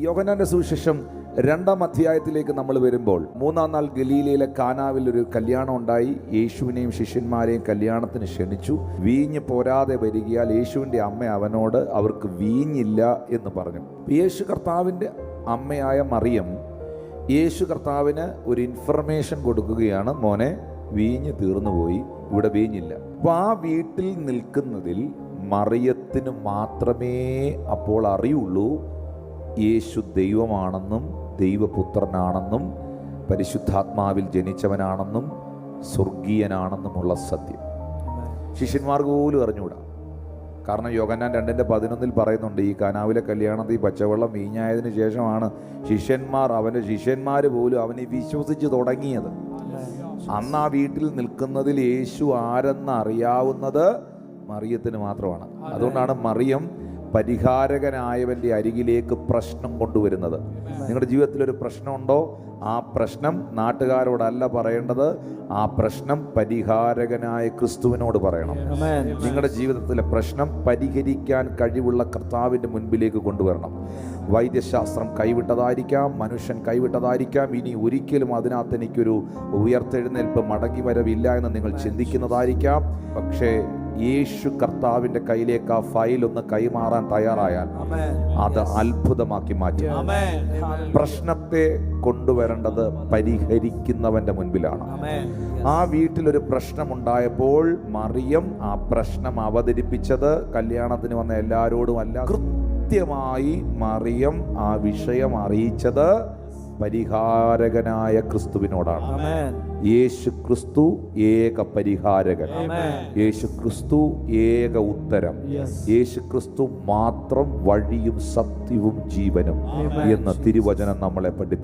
യോഹന്നാന്റെ സുവിശേഷം 2-ാം അധ്യായത്തിലേക്ക് നമ്മൾ വരുമ്പോൾ 3-ാം നാൾ ഗലീലയിലെ കാനാവിൽ ഒരു കല്യാണം ഉണ്ടായി. യേശുവിനെയും ശിഷ്യന്മാരെയും കല്യാണത്തിന് ക്ഷണിച്ചു. വീഞ്ഞ് പോരാതെ വരികയാൽ യേശുവിൻ്റെ അമ്മ അവനോട് അവർക്ക് വീഞ്ഞില്ല എന്ന് പറഞ്ഞു. യേശു കർത്താവിൻ്റെ അമ്മയായ മറിയം യേശു കർത്താവിന് ഒരു ഇൻഫർമേഷൻ കൊടുക്കുകയാണ്, മോനെ വീഞ്ഞ് തീർന്നുപോയി, ഇവിടെ വീഞ്ഞില്ല. അപ്പോൾ ആ വീട്ടിൽ നിൽക്കുന്നതിൽ മറിയത്തിന് മാത്രമേ അപ്പോൾ അറിയുള്ളൂ യേശു ദൈവമാണെന്നും ദൈവപുത്രനാണെന്നും പരിശുദ്ധാത്മാവിൽ ജനിച്ചവനാണെന്നും സ്വർഗീയനാണെന്നുമുള്ള സത്യം. ശിഷ്യന്മാർക്ക് പോലും അറിഞ്ഞുകൂടാ. കാരണം യോഹന്നാൻ 2:11 പറയുന്നുണ്ട്, ഈ കാനാവിലെ കല്യാണത്തിൽ പച്ചവെള്ളം വീഞ്ഞായതിനു ശേഷമാണ് അവൻ്റെ ശിഷ്യന്മാർ പോലും അവനെ വിശ്വസിച്ച് തുടങ്ങിയത്. അന്ന് ആ വീട്ടിൽ നിൽക്കുന്നതിൽ യേശു ആരെന്ന് അറിയാവുന്നത് മറിയത്തിന് മാത്രമാണ്. അതുകൊണ്ടാണ് മറിയം പരിഹാരകനായവൻ്റെ അരികിലേക്ക് പ്രശ്നം കൊണ്ടുവരുന്നത്. നിങ്ങളുടെ ജീവിതത്തിൽ ഒരു പ്രശ്നമുണ്ടോ? ആ പ്രശ്നം നാട്ടുകാരോടല്ല പറയേണ്ടത്, ആ പ്രശ്നം പരിഹാരകനായ ക്രിസ്തുവിനോട് പറയണം. നിങ്ങളുടെ ജീവിതത്തിലെ പ്രശ്നം പരിഹരിക്കാൻ കഴിവുള്ള കർത്താവിൻ്റെ മുൻപിലേക്ക് കൊണ്ടുവരണം. വൈദ്യശാസ്ത്രം കൈവിട്ടതായിരിക്കാം, മനുഷ്യൻ കൈവിട്ടതായിരിക്കാം, ഇനി ഒരിക്കലും അതിനകത്ത് എനിക്കൊരു ഉയർത്തെഴുന്നേൽപ്പ് മടങ്ങി വരവില്ല എന്ന് നിങ്ങൾ ചിന്തിക്കുന്നതായിരിക്കാം. പക്ഷേ യേശു കർത്താവിൻ്റെ കയ്യിലേക്ക് ആ ഫയൽ ഒന്ന് കൈമാറാൻ തയ്യാറായാൽ അത് അത്ഭുതമാക്കി മാറ്റും. പ്രശ്നത്തെ കൊണ്ടുവരേണ്ടത് പരിഹരിക്കുന്നവന്റെ മുൻപിലാണ്. ആ വീട്ടിലൊരു പ്രശ്നമുണ്ടായപ്പോൾ മറിയം ആ പ്രശ്നം അവതരിപ്പിച്ചത് കല്യാണത്തിന് വന്ന എല്ലാവരോടും അല്ല, കൃത്യമായി മറിയം ആ വിഷയം അറിയിച്ചത് പരിഹാരകനായ ക്രിസ്തുവിനോടാണ്. യേശു ക്രിസ്തു ഏക പരിഹാരകൻ, യേശു ക്രിസ്തു ഏക ഉത്തരം, യേശു ക്രിസ്തു മാത്രം വഴിയും സത്യവും ജീവനും എന്ന് തിരുവചനം നമ്മളെ പഠിപ്പിക്കും.